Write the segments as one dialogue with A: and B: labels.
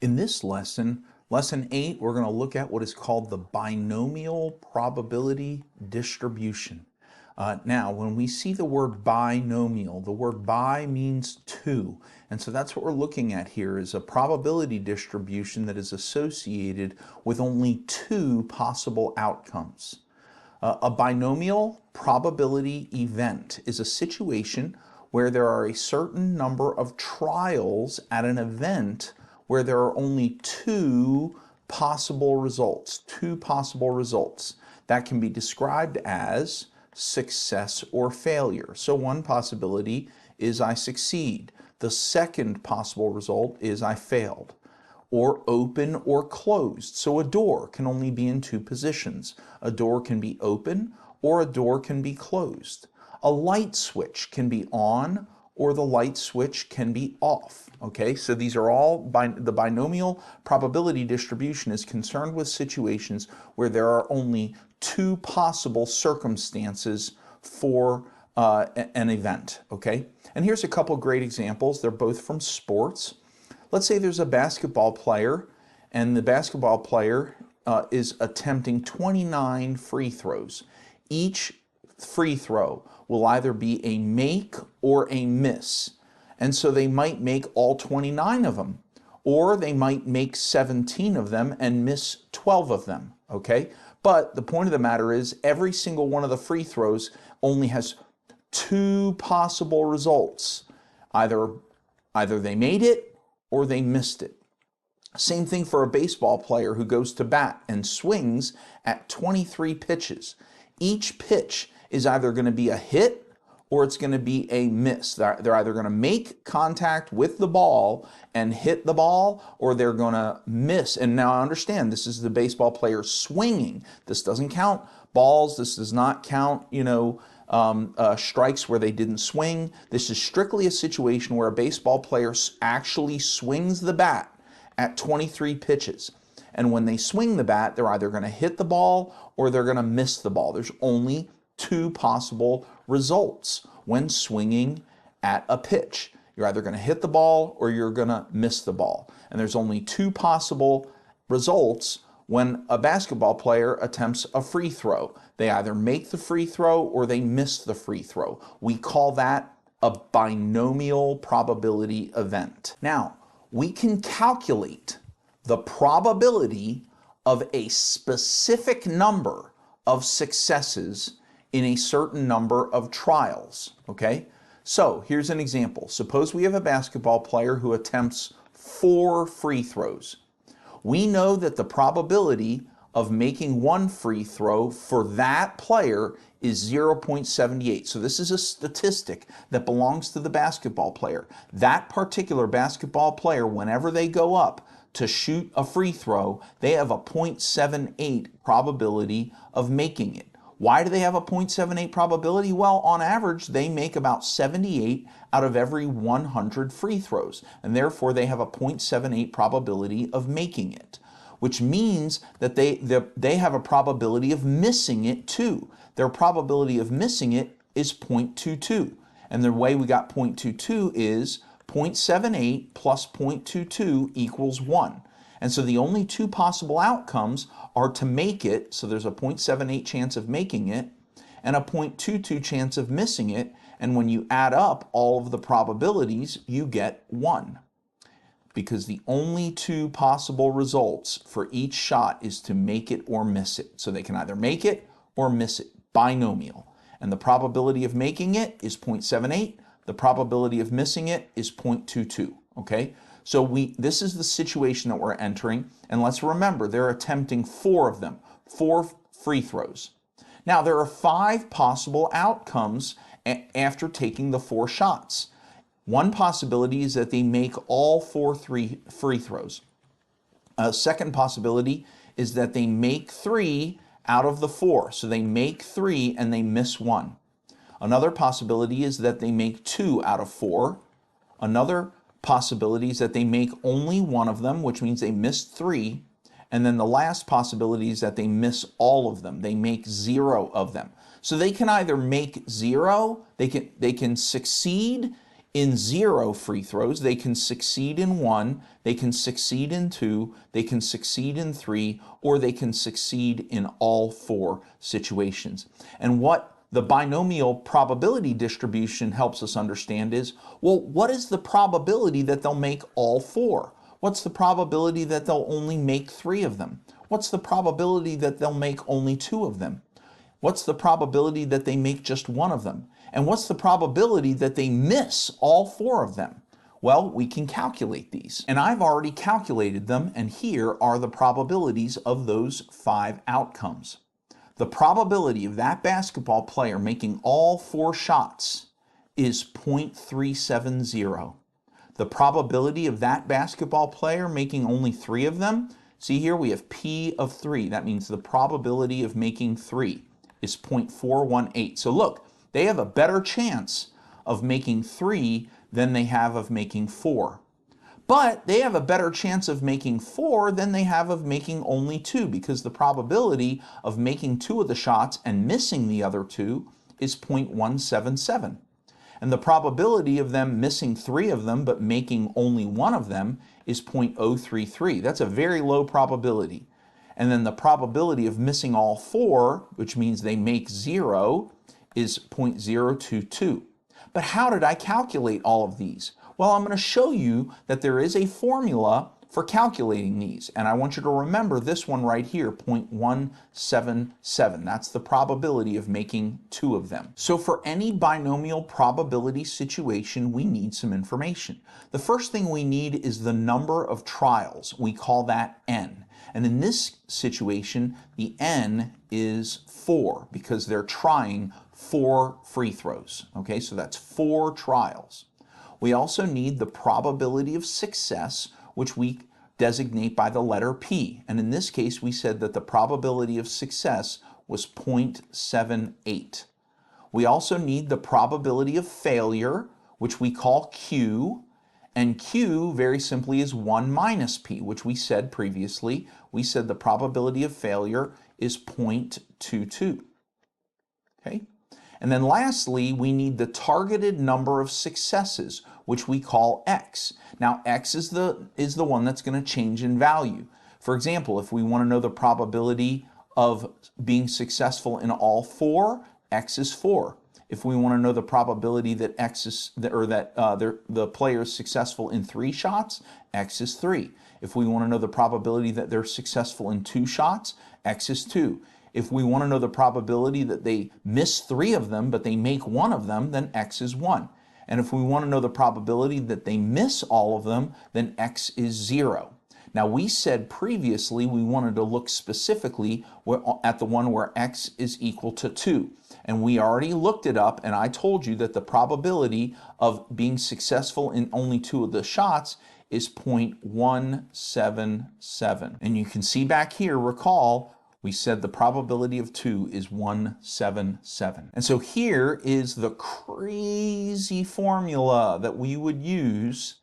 A: In this lesson, lesson 8, we're going to look at what is called the binomial probability distribution. Now, when we see the word binomial, the word bi means two. And so that's what we're looking at here is a probability distribution that is associated with only two possible outcomes. A binomial probability event is a situation where there are a certain number of trials at an event where there are only two possible results. That can be described as success or failure. So one possibility is I succeed. The second possible result is I failed. Or open or closed. So a door can only be in two positions. A door can be open or a door can be closed. A light switch can be on or the light switch can be off. Okay, so these are all, the binomial probability distribution is concerned with situations where there are only two possible circumstances for an event. Okay, and here's a couple great examples. They're both from sports. Let's say there's a basketball player, and the basketball player is attempting 29 free throws. Each free throw will either be a make or a miss. And so they might make all 29 of them, or they might make 17 of them and miss 12 of them, okay? But the point of the matter is every single one of the free throws only has two possible results. Either they made it or they missed it. Same thing for a baseball player who goes to bat and swings at 23 pitches. Each pitch is either going to be a hit or it's going to be a miss. They're either going to make contact with the ball and hit the ball, or they're going to miss. And now I understand this is the baseball player swinging. This doesn't count balls. This does not count, strikes where they didn't swing. This is strictly a situation where a baseball player actually swings the bat at 23 pitches. And when they swing the bat, they're either going to hit the ball or they're going to miss the ball. There's only two possible results when swinging at a pitch. You're either going to hit the ball or you're going to miss the ball. And there's only two possible results when a basketball player attempts a free throw. They either make the free throw or they miss the free throw. We call that a binomial probability event. Now, we can calculate the probability of a specific number of successes in a certain number of trials, okay? So here's an example. Suppose we have a basketball player who attempts 4 free throws. We know that the probability of making one free throw for that player is 0.78. So this is a statistic that belongs to the basketball player. That particular basketball player, whenever they go up to shoot a free throw, they have a 0.78 probability of making it. Why do they have a 0.78 probability? Well, on average, they make about 78 out of every 100 free throws, and therefore they have a 0.78 probability of making it, which means that they have a probability of missing it too. Their probability of missing it is 0.22, and the way we got 0.22 is 0.78 plus 0.22 equals 1. And so the only two possible outcomes are to make it, so there's a 0.78 chance of making it, and a 0.22 chance of missing it, and when you add up all of the probabilities, you get 1. Because the only two possible results for each shot is to make it or miss it. So they can either make it or miss it, binomial. And the probability of making it is 0.78, the probability of missing it is 0.22, okay? So this is the situation that we're entering, and let's remember they're attempting 4 of them, 4 free throws. Now there are 5 possible outcomes after taking the 4 shots. One possibility is that they make all 4 free throws. A second possibility is that they make 3 out of the 4, so they make 3 and they miss 1. Another possibility is that they make 2 out of 4. Another possibility is that they make only 1 of them, which means they miss 3. And then the last possibility is that they miss all of them. They make 0 of them. So they can either make 0, they can succeed In 0 free throws, they can succeed in 1, they can succeed in 2, they can succeed in 3, or they can succeed in all 4 situations. And what the binomial probability distribution helps us understand is, well, what is the probability that they'll make all 4? What's the probability that they'll only make 3 of them? What's the probability that they'll make only 2 of them? What's the probability that they make just 1 of them? And what's the probability that they miss all 4 of them? Well, we can calculate these. And I've already calculated them, and here are the probabilities of those 5 outcomes. The probability of that basketball player making all 4 shots is 0.370. The probability of that basketball player making only 3 of them, see here we have P of 3. That means the probability of making 3 is 0.418. So look, they have a better chance of making 3 than they have of making 4. But they have a better chance of making 4 than they have of making only 2, because the probability of making 2 of the shots and missing the other 2 is 0.177. And the probability of them missing 3 of them but making only 1 of them is 0.033. That's a very low probability. And then the probability of missing all 4, which means they make 0, is 0.022. But how did I calculate all of these? Well, I'm going to show you that there is a formula for calculating these. And I want you to remember this one right here, 0.177. That's the probability of making 2 of them. So for any binomial probability situation, we need some information. The first thing we need is the number of trials. We call that n. And in this situation, the n is 4 because they're trying 4 free throws. Okay, so that's 4 trials. We also need the probability of success, which we designate by the letter P. And in this case, we said that the probability of success was 0.78. We also need the probability of failure, which we call Q. And Q, very simply, is 1 minus P, which we said previously. We said the probability of failure is 0.22. Okay? And then lastly, we need the targeted number of successes, which we call X. Now, X is the one that's going to change in value. For example, if we want to know the probability of being successful in all 4, X is 4. If we want to know the probability that the player is successful in 3 shots, X is 3. If we want to know the probability that they're successful in 2 shots, X is 2. If we want to know the probability that they miss 3 of them, but they make 1 of them, then X is 1. And if we want to know the probability that they miss all of them, then X is 0. Now, we said previously we wanted to look specifically at the one where X is equal to 2. And we already looked it up, and I told you that the probability of being successful in only 2 of the shots is 0.177. And you can see back here, recall, we said the probability of 2 is 177. And so here is the crazy formula that we would use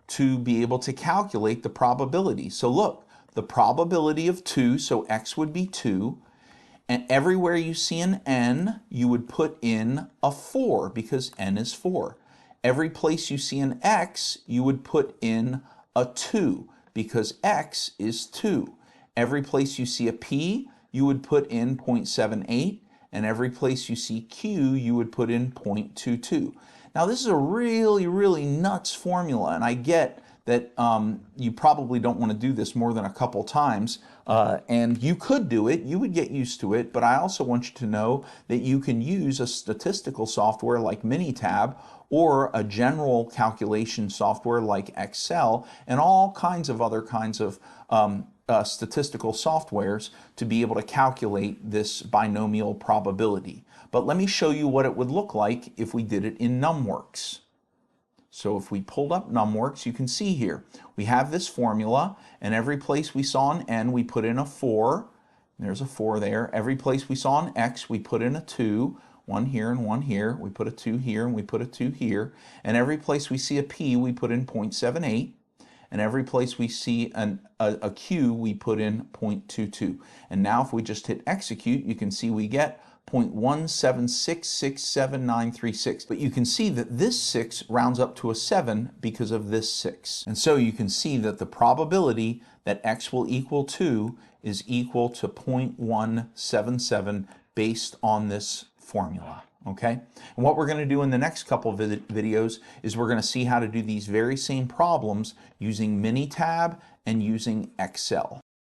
A: to be able to calculate the probability. So look, the probability of 2, so X would be 2, and everywhere you see an n, you would put in a 4 because n is 4. Every place you see an X, you would put in a 2 because X is 2. Every place you see a P, you would put in 0.78, and every place you see Q, you would put in 0.22. Now, this is a really, really nuts formula, and I get that you probably don't want to do this more than a couple times, and you could do it, you would get used to it, but I also want you to know that you can use a statistical software like Minitab or a general calculation software like Excel and all kinds of other kinds of statistical softwares to be able to calculate this binomial probability. But let me show you what it would look like if we did it in NumWorks. So if we pulled up NumWorks, you can see here, we have this formula, and every place we saw an n, we put in a 4. There's a 4 there. Every place we saw an x, we put in a 2. 1 here and 1 here. We put a 2 here and we put a 2 here. And every place we see a p, we put in 0.78. And every place we see a q, we put in 0.22. And now if we just hit execute, you can see we get 0.1766796. But you can see that this 6 rounds up to a 7 because of this 6. And so you can see that the probability that x will equal 2 is equal to 0.177 based on this formula. Okay, and what we're going to do in the next couple of videos is we're going to see how to do these very same problems using Minitab and using Excel.